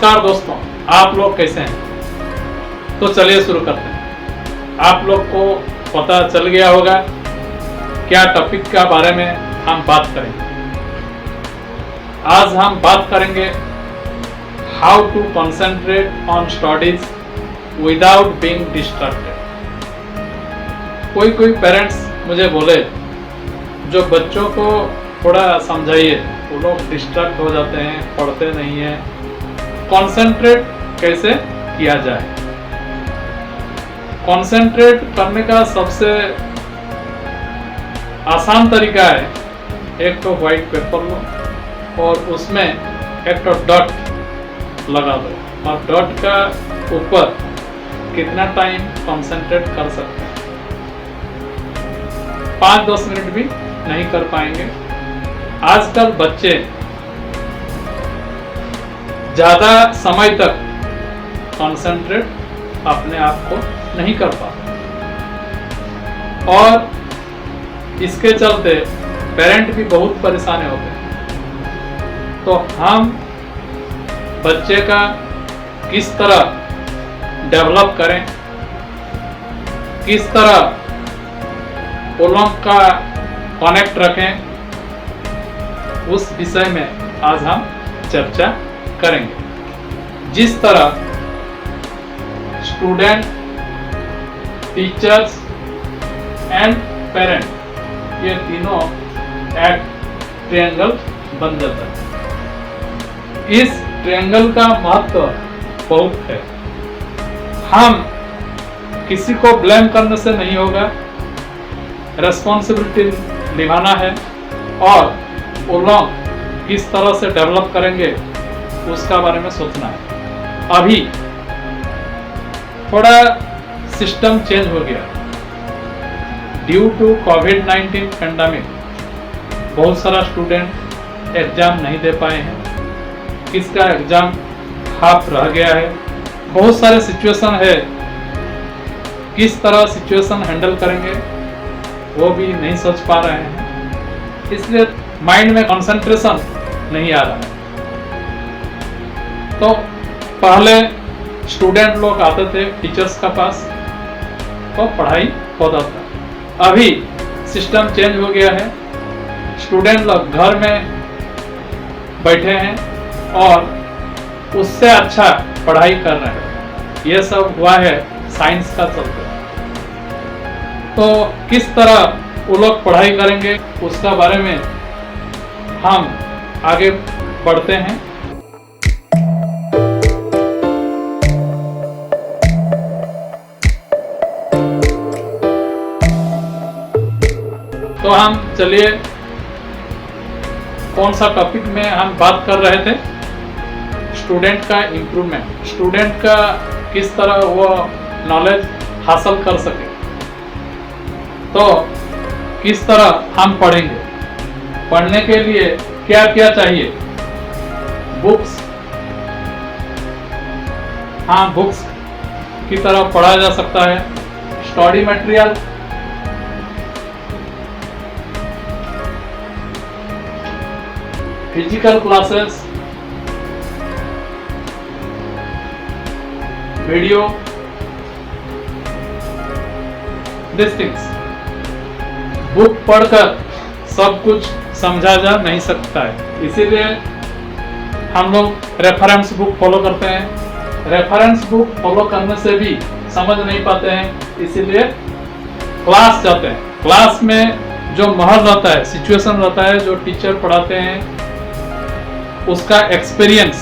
नमस्कार दोस्तों, आप लोग कैसे हैं? तो चलिए शुरू करते हैं। आप लोग को पता चल गया होगा क्या टॉपिक के बारे में हम बात करेंगे। आज हम बात करेंगे how to concentrate on studies without being distracted. कोई पेरेंट्स मुझे बोले जो बच्चों को थोड़ा समझाइए, वो लोग डिस्ट्रैक्ट हो जाते हैं, पढ़ते नहीं हैं। कंसंट्रेट कैसे किया जाए? कंसंट्रेट करने का सबसे आसान तरीका है, एक तो व्हाइट पेपर लो और उसमें एक तो डॉट लगा दो और डॉट का ऊपर कितना टाइम कंसंट्रेट कर सकते हैं। 5-10 मिनट भी नहीं कर पाएंगे। आजकल बच्चे ज्यादा समय तक कंसंट्रेट अपने आप को नहीं कर पाते और इसके चलते पेरेंट भी बहुत परेशान होते हैं। तो हम बच्चे का किस तरह डेवलप करें, किस तरह वो लोग का कनेक्ट रखें, उस विषय में आज हम चर्चा करेंगे। जिस तरह स्टूडेंट, टीचर्स एंड पेरेंट ये तीनों एक ट्रायंगल बन जाता है। इस ट्रायंगल का महत्व बहुत है। हम किसी को ब्लेम करने से नहीं होगा, रेस्पॉन्सिबिलिटी निभाना है और वो लोग किस तरह से डेवलप करेंगे उसका बारे में सोचना है। अभी थोड़ा सिस्टम चेंज हो गया ड्यू टू कोविड-19 पैंडेमिक। बहुत सारा स्टूडेंट एग्जाम नहीं दे पाए हैं, किसका एग्जाम हाफ रह गया है। बहुत सारे सिचुएशन है, किस तरह सिचुएशन हैंडल करेंगे वो भी नहीं सोच पा रहे हैं, इसलिए माइंड में कंसंट्रेशन नहीं आ रहा है। तो पहले स्टूडेंट लोग आते थे टीचर्स का पास तो पढ़ाई होता था। अभी सिस्टम चेंज हो गया है, स्टूडेंट लोग घर में बैठे हैं और उससे अच्छा पढ़ाई कर रहे हैं। यह सब हुआ है साइंस का चलते। तो किस तरह वो लोग पढ़ाई करेंगे उसका बारे में हम आगे बढ़ते हैं। तो हम चलिए कौन सा टॉपिक में हम बात कर रहे थे? स्टूडेंट का इम्प्रूवमेंट, स्टूडेंट का किस तरह वो नॉलेज हासिल कर सके। तो किस तरह हम पढ़ेंगे, पढ़ने के लिए क्या क्या चाहिए? बुक्स, हाँ बुक्स की तरह पढ़ा जा सकता है। Study material, physical classes, video, this things. Book पढ़कर सब कुछ समझा जा नहीं सकता है, इसीलिए हम लोग रेफरेंस बुक फॉलो करते हैं। रेफरेंस बुक फॉलो करने से भी समझ नहीं पाते हैं, इसीलिए क्लास जाते हैं। क्लास में जो माहौल रहता है, सिचुएशन रहता है, जो टीचर पढ़ाते हैं उसका एक्सपीरियंस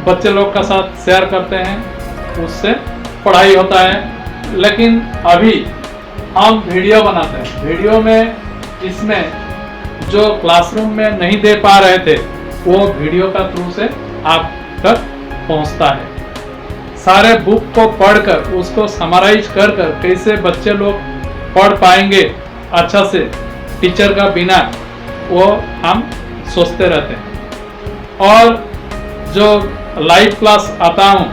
बच्चे लोग का साथ शेयर करते हैं, उससे पढ़ाई होता है। लेकिन अभी हम वीडियो बनाते हैं, वीडियो में इसमें जो क्लासरूम में नहीं दे पा रहे थे वो वीडियो का थ्रू से आप तक पहुंचता है। सारे बुक को पढ़कर उसको समराइज कर कैसे बच्चे लोग पढ़ पाएंगे अच्छा से टीचर का बिना, वो हम सोचते रहते हैं। और जो लाइव क्लास आता हूँ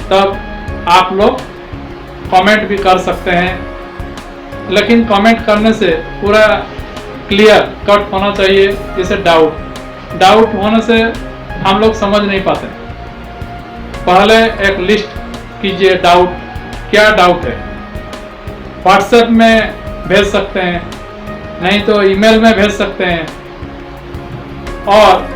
तब आप लोग कमेंट भी कर सकते हैं, लेकिन कमेंट करने से पूरा क्लियर कट होना चाहिए। जैसे डाउट होने से हम लोग समझ नहीं पाते, पहले एक लिस्ट कीजिए डाउट, क्या डाउट है। व्हाट्सएप में भेज सकते हैं, नहीं तो ईमेल में भेज सकते हैं, और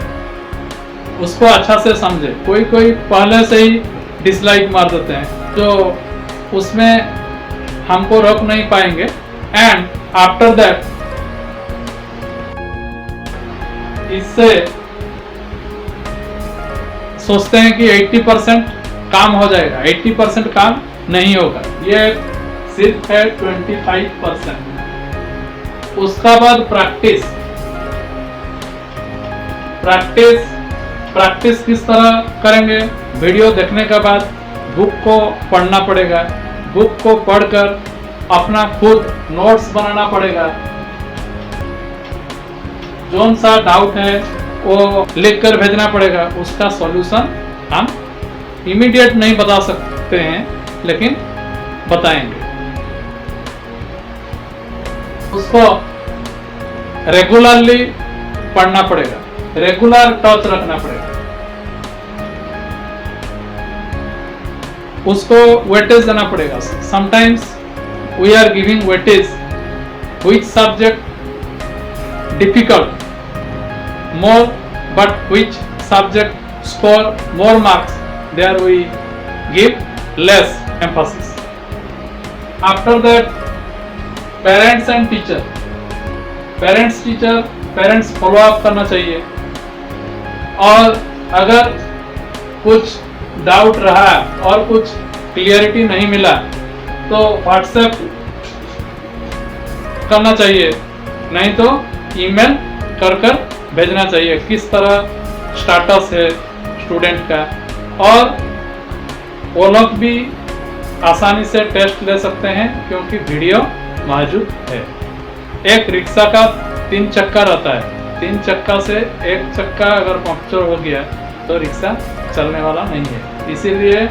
उसको अच्छा से समझे। कोई कोई पहले से ही डिसलाइक मार देते हैं, जो उसमें हमको रोक नहीं पाएंगे। एंड आफ्टर दैट इससे सोचते हैं कि 80% काम हो जाएगा, 80% काम नहीं होगा, ये सिर्फ है 25%। उसका बाद प्रैक्टिस किस तरह करेंगे? वीडियो देखने के बाद बुक को पढ़ना पड़ेगा, बुक को पढ़कर अपना खुद नोट्स बनाना पड़ेगा। जोन सा डाउट है वो लिख कर भेजना पड़ेगा। उसका सॉल्यूशन हम इमीडिएट नहीं बता सकते हैं, लेकिन बताएंगे। उसको रेगुलरली पढ़ना पड़ेगा, रेगुलर टच रखना पड़ेगा। उसको वेटेज देना पड़ेगा। Sometimes we are giving weightage which subject difficult more, but which subject score more marks, there we give less emphasis. After that, parents and teacher, parents follow up करना चाहिए। और अगर कुछ डाउट रहा और कुछ क्लियरिटी नहीं मिला तो व्हाट्सएप करना चाहिए, नहीं तो ईमेल कर भेजना चाहिए किस तरह स्टेटस है स्टूडेंट का। और वो लोग भी आसानी से टेस्ट ले सकते हैं क्योंकि वीडियो मौजूद है। एक रिक्शा का 3 चक्का रहता है, 3 चक्का से एक चक्का अगर पंक्चर हो गया तो रिक्शा चलने वाला नहीं है। इसीलिए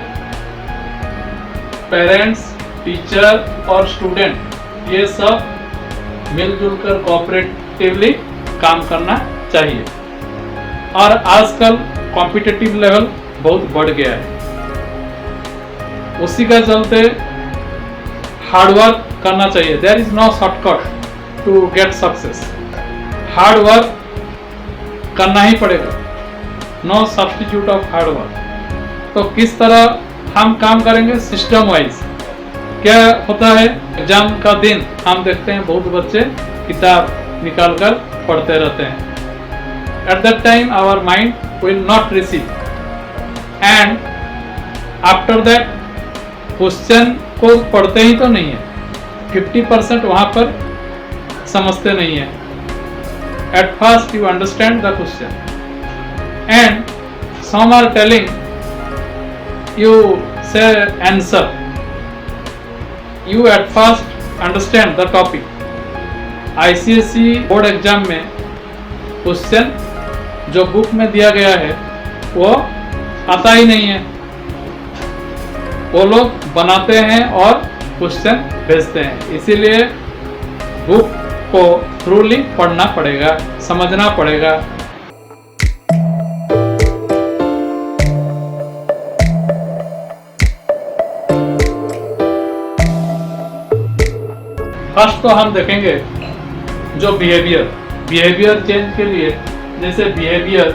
पेरेंट्स, टीचर और स्टूडेंट ये सब मिलजुल कर कोऑपरेटिवली काम करना चाहिए। और आजकल कॉम्पिटिटिव लेवल बहुत बढ़ गया है, उसी का चलते हार्डवर्क करना चाहिए। There is no shortcut to get success, hard work करना ही पड़ेगा, नो सब्स्टिट्यूट ऑफ हार्डवर्क। तो किस तरह हम काम करेंगे? System wise. क्या होता है, एग्जाम का दिन हम देखते हैं बहुत बच्चे किताब निकाल कर पढ़ते रहते हैं। At that time our mind will not receive, and after that question को पढ़ते ही तो नहीं है, 50% वहां पर समझते नहीं है। At first you understand the question and some are telling you say answer, you at first understand the topic। ICSE board exam में क्वेश्चन जो बुक में दिया गया है वो आता ही नहीं है, वो लोग बनाते हैं और क्वेश्चन भेजते हैं। इसीलिए बुक को थ्रूली पढ़ना पड़ेगा, समझना पड़ेगा। फर्स्ट तो हम देखेंगे जो बिहेवियर चेंज के लिए, जैसे बिहेवियर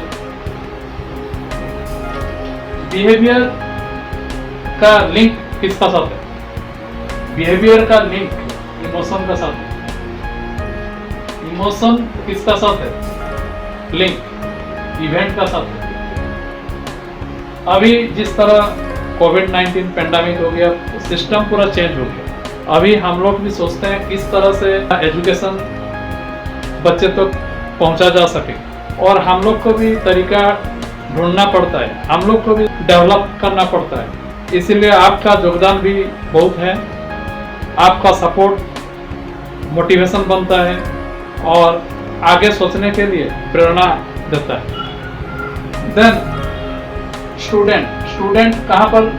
का लिंक किसका साथ है? बिहेवियर का लिंक इमोशन का साथ है। इमोशन किसका साथ है? लिंक इवेंट का साथ है। अभी जिस तरह कोविड-19 पेंडेमिक हो गया, सिस्टम पूरा चेंज हो गया। अभी हम लोग भी सोचते हैं किस तरह से एजुकेशन बच्चे तक पहुंचा जा सके, और हम लोग को भी तरीका ढूंढना पड़ता है, हम लोग को भी डेवलप करना पड़ता है। इसीलिए आपका योगदान भी बहुत है, आपका सपोर्ट मोटिवेशन बनता है और आगे सोचने के लिए प्रेरणा देता है। देन स्टूडेंट कहाँ पर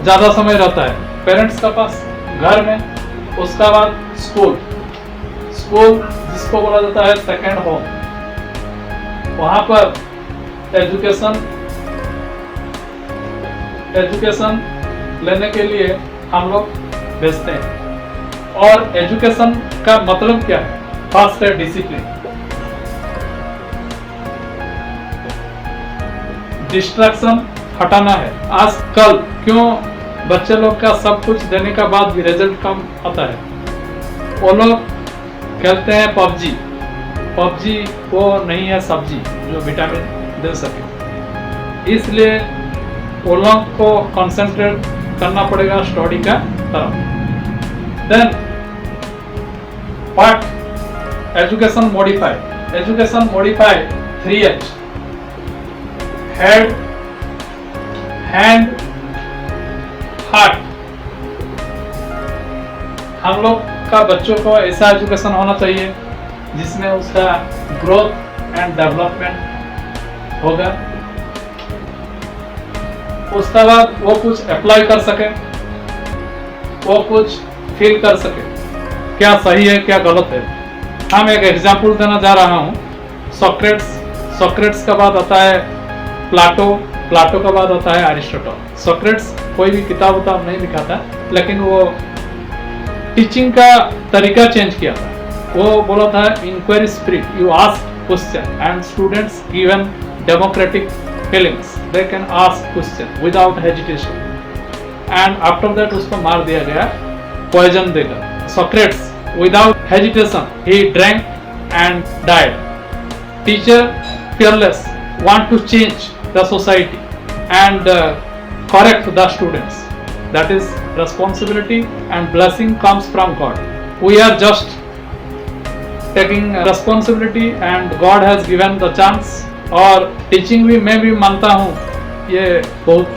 ज़्यादा समय रहता है? पेरेंट्स के पास, घर में। उसका बाद स्कूल जिसको बोला जाता है सेकेंड होम, वहाँ पर एजुकेशन एजुकेशन लेने के लिए हम लोग भेजते हैं। और एजुकेशन का मतलब क्या है? फर्स्ट है डिसिप्लिन। डिस्ट्रैक्शन हटाना है। आजकल क्यों बच्चे लोग का सब कुछ देने के बाद भी रिजल्ट कम आता है? वो लोग खेलते हैं पबजी। पबजी वो नहीं है सब्जी जो विटामिन दे सके, इसलिए वो लोग को कंसंट्रेट करना पड़ेगा स्टडी का तरफ। Then part education modify. Education modify 3H: head, hand, heart. हम लोग का बच्चों को ऐसा एजुकेशन होना चाहिए जिसमें उसका ग्रोथ एंड डेवलपमेंट होगा। उसके बाद वो कुछ अप्लाई कर सके, वो कुछ फील कर सके क्या सही है क्या गलत है। हम एक एग्जाम्पल देना जा रहा हूँ। सोक्रेट्स का बाद आता है प्लाटो, प्लाटो का बाद आता है अरिस्टोटल। सोक्रेट्स कोई भी किताब उताब नहीं लिखा था, लेकिन वो टीचिंग का तरीका चेंज किया था। वो बोला था inquiry spirit, you ask question and students given democratic feelings, they can ask question without hesitation. And after that उसको मार दिया गया पॉइजन देकर। सोक्रेट्स विदाउट हेजिटेशन ही drank and died. Teacher fearless want to change the society and correct the students. That is responsibility, and blessing comes from God. We are just taking responsibility and God has given the chance. और teaching भी मैं भी मानता हूँ ये बहुत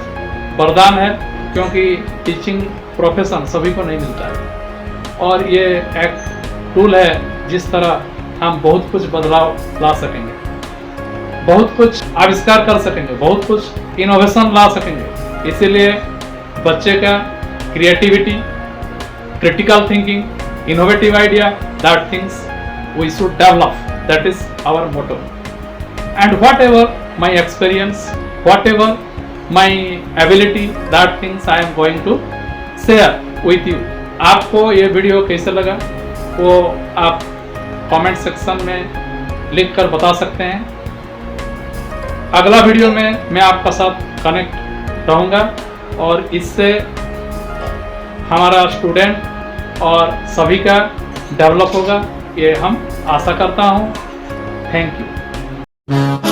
वरदान है, क्योंकि टीचिंग प्रोफेशन सभी को नहीं मिलता है। और ये एक टूल है जिस तरह हम बहुत कुछ बदलाव ला सकेंगे, बहुत कुछ आविष्कार कर सकेंगे, बहुत कुछ इनोवेशन ला सकेंगे। इसीलिए बच्चे का creativity, critical thinking, innovative idea, that things we should develop, that is our motto. And whatever my experience, whatever my ability, that things I am going to share with you. आपको ये video कैसे लगा वो आप comment section में लिख कर बता सकते हैं। अगला वीडियो में मैं आपका साथ कनेक्ट रहूँगा और इससे हमारा स्टूडेंट और सभी का डेवलप होगा, ये हम आशा करता हूँ। Thank you.